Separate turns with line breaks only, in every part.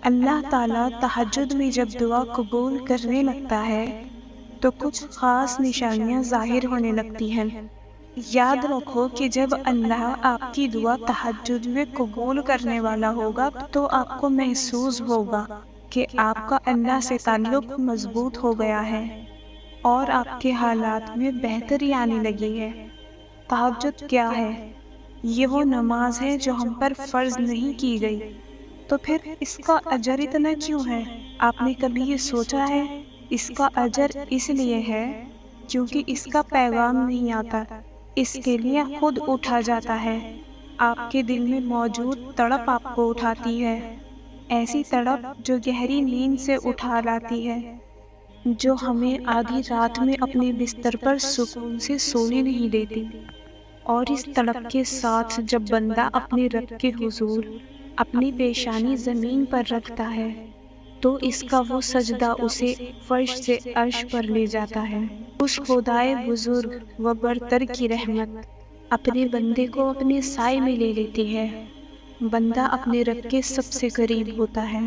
اللہ تعالیٰ تہجد میں جب دعا قبول کرنے لگتا ہے تو کچھ خاص نشانیاں ظاہر ہونے لگتی ہیں۔ یاد رکھو کہ جب اللہ آپ کی دعا تہجد میں قبول کرنے والا ہوگا تو آپ کو محسوس ہوگا کہ آپ کا اللہ سے تعلق مضبوط ہو گیا ہے اور آپ کے حالات میں بہتری آنے لگی ہے۔ تہجد کیا ہے؟ یہ وہ نماز ہے جو ہم پر فرض نہیں کی گئی، تو پھر اس کا اجر اتنا کیوں ہے؟ آپ نے کبھی یہ سوچا ہے؟ اس کا اجر اس لیے ہے کیونکہ اس کا پیغام نہیں آتا، اس کے لیے خود اٹھا جاتا ہے۔ آپ کے دل میں موجود تڑپ آپ کو اٹھاتی ہے، ایسی تڑپ جو گہری نیند سے اٹھا لاتی ہے، جو ہمیں آدھی رات میں اپنے بستر پر سکون سے سونے نہیں دیتی۔ اور اس تڑپ کے ساتھ جب بندہ اپنے رب کے حضور اپنی پیشانی زمین پر رکھتا ہے تو اس کا وہ سجدہ اسے فرش سے عرش پر لے جاتا ہے۔ اس خدائے بزرگ و برتر کی رحمت اپنے بندے کو اپنے سائے میں لے لیتی ہے۔ بندہ اپنے رب کے سب سے قریب ہوتا ہے۔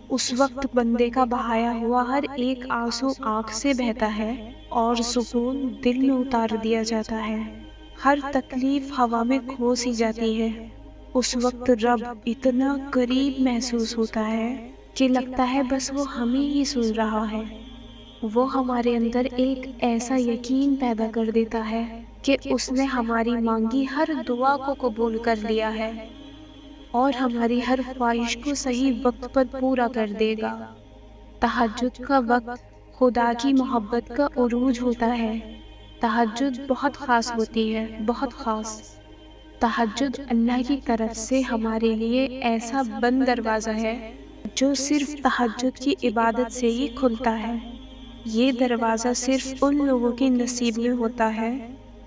اس وقت بندے کا بہایا ہوا ہر ایک آنسو آنکھ سے بہتا ہے اور سکون دل میں اتار دیا جاتا ہے۔ ہر تکلیف ہوا میں کھو سی جاتی ہے۔ اس وقت رب اتنا قریب محسوس ہوتا ہے کہ لگتا ہے بس وہ ہمیں ہی سن رہا ہے۔ وہ ہمارے اندر ایک ایسا یقین پیدا کر دیتا ہے کہ اس نے ہماری مانگی ہر دعا کو قبول کر لیا ہے اور ہماری ہر خواہش کو صحیح وقت پر پورا کر دے گا۔ تہجد کا وقت خدا کی محبت کا عروج ہوتا ہے۔ تہجد بہت خاص ہوتی ہے، بہت خاص۔ تہجد اللہ کی طرف سے ہمارے لیے ایسا بند دروازہ ہے جو صرف تہجد کی عبادت سے ہی کھلتا ہے۔ یہ دروازہ صرف ان لوگوں کے نصیب میں ہوتا ہے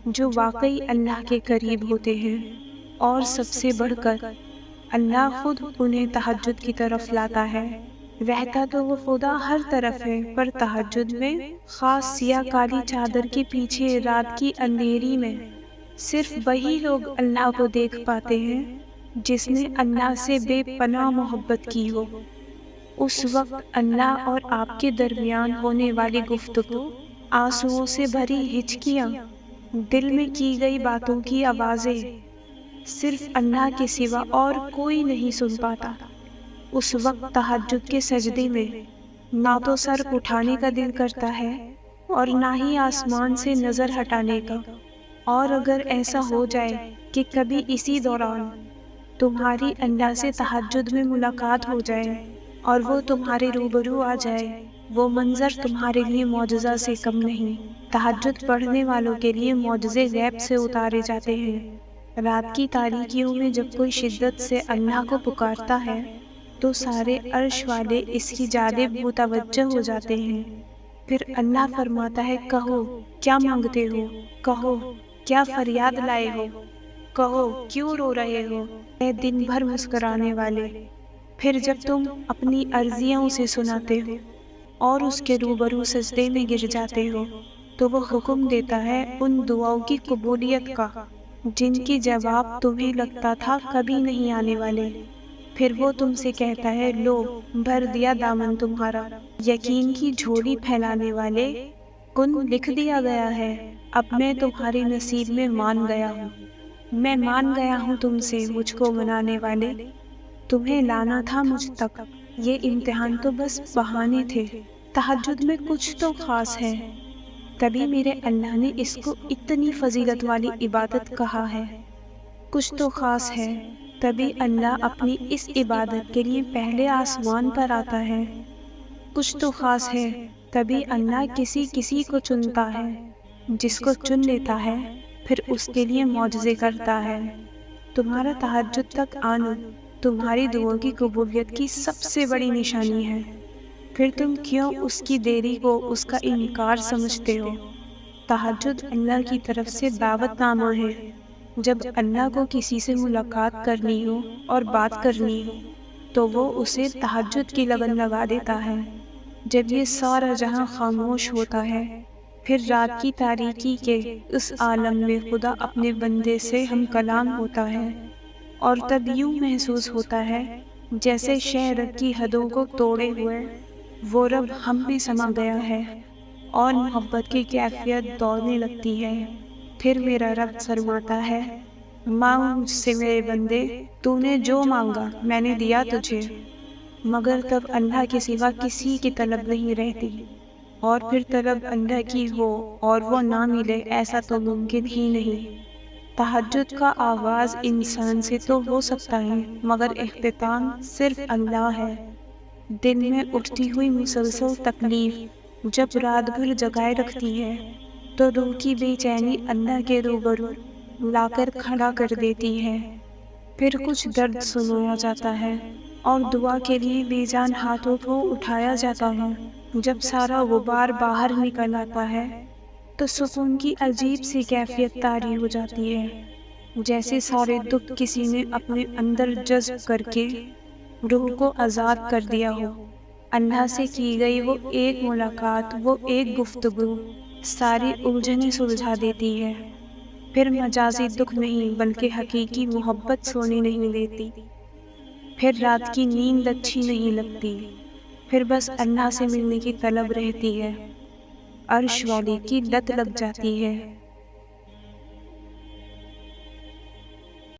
جو واقعی اللہ کے قریب ہوتے ہیں، اور سب سے بڑھ کر اللہ خود انہیں تہجد کی طرف لاتا ہے۔ رہتا تو وہ خدا ہر طرف ہے، پر تہجد میں، خاص سیاہ کالی چادر کے پیچھے رات کی اندھیری میں، صرف وہی لوگ اللہ کو دیکھ پاتے ہیں جس نے اللہ سے بے پناہ محبت کی ہو۔ اس وقت اللہ اور آپ کے درمیان ہونے والی گفتگو، آنسوؤں سے بھری ہچکیاں، دل میں کی گئی باتوں کی آوازیں صرف اللہ کے سوا اور کوئی نہیں سن پاتا۔ اس وقت تہجد کے سجدے میں نہ تو سر اٹھانے کا دل کرتا ہے اور نہ ہی آسمان سے نظر ہٹانے کا۔ اور اگر ایسا ہو جائے کہ کبھی اسی دوران تمہاری اللہ سے تہجد میں ملاقات ہو جائے اور وہ تمہارے روبرو آ جائے، وہ منظر تمہارے لیے معجزہ سے کم نہیں۔ تہجد پڑھنے والوں کے لیے معجزے غیب سے اتارے جاتے ہیں۔ رات کی تاریکیوں میں جب کوئی شدت سے اللہ کو پکارتا ہے تو سارے عرش والے اس کی جانب متوجہ ہو جاتے ہیں۔ پھر اللہ فرماتا ہے، کہو کیا مانگتے ہو، کہو کیا فریاد لائے ہو، کہو کیوں رو رہے ہو، اے دن بھر مسکرانے والے۔ پھر جب تم اپنی عرضیاں اسے سناتے ہو اور اس کے روبرو سجدے میں گر جاتے ہو تو وہ حکم دیتا ہے ان دعاؤں کی قبولیت کا جن کی جواب تمہیں لگتا تھا کبھی نہیں آنے والے۔ پھر وہ تم سے کہتا ہے، لو بھر دیا دامن تمہارا، یقین کی جھولی پھیلانے والے، کن لکھ دیا گیا ہے، اب میں تمہارے نصیب میں مان گیا ہوں، میں مان گیا ہوں تم سے مجھ کو منانے والے، تمہیں لانا تھا مجھ تک، یہ امتحان تو بس بہانے تھے۔ تہجد میں کچھ تو خاص ہے، تبھی میرے اللہ نے اس کو اتنی فضیلت والی عبادت کہا ہے۔ کچھ تو خاص ہے، تبھی اللہ اپنی اس عبادت کے لیے پہلے آسمان پر آتا ہے۔ کچھ تو خاص ہے، تبھی اللہ کسی کو چنتا ہے، جس کو چن لیتا ہے پھر اس کے لیے معجزے کرتا ہے۔ تمہارا تہجد تک آنا تمہاری دعاؤں کی قبولیت کی سب سے بڑی نشانی ہے، پھر تم کیوں اس کی دیری کو اس کا انکار سمجھتے ہو؟ تہجد اللہ کی طرف سے دعوت نامہ ہے۔ جب اللہ کو کسی سے ملاقات کرنی ہو اور بات کرنی ہو تو وہ اسے تہجد کی لگن لگا دیتا ہے۔ جب یہ سارا جہاں خاموش ہوتا ہے، پھر رات کی تاریکی کے اس عالم میں خدا اپنے بندے سے ہم کلام ہوتا ہے، اور تب یوں محسوس ہوتا ہے جیسے شہر کی حدوں کو توڑے ہوئے وہ رب ہم میں سما گیا ہے اور محبت کی کیفیت دوڑنے لگتی ہے۔ پھر میرا رب فرماتا ہے، مانگ مجھ سے میرے بندے، تو نے جو مانگا میں نے دیا تجھے۔ مگر تب اللہ کے سوا کسی کی طلب نہیں رہتی، اور پھر طلب اللہ کی ہو اور وہ نہ ملے، ایسا تو ممکن ہی نہیں۔ تہجد کا آغاز انسان سے تو ہو سکتا ہے، مگر اختتام صرف اللہ ہے۔ دن میں اٹھتی ہوئی مسلسل تکلیف جب رات بھر جگائے رکھتی ہے تو روح کی بے چینی اللہ کے روبرو لا کر کھڑا کر دیتی ہے۔ پھر کچھ درد سنایا جاتا ہے اور دعا کے لیے بے جان ہاتھوں کو اٹھایا جاتا ہے۔ جب سارا غبار باہر نکل آتا ہے تو سکون کی عجیب سی کیفیت طاری ہو جاتی ہے، جیسے سارے دکھ کسی نے اپنے اندر جذب کر کے روح کو آزاد کر دیا ہو۔ اللہ سے کی گئی وہ ایک ملاقات، وہ ایک گفتگو ساری الجھنیں سلجھا دیتی ہے۔ پھر مجازی دکھ نہیں بلکہ حقیقی محبت سونے نہیں دیتی۔ پھر رات کی نیند اچھی نہیں لگتی، پھر بس اللہ سے ملنے کی طلب رہتی ہے، عرش والی کی لت لگ جاتی ہے۔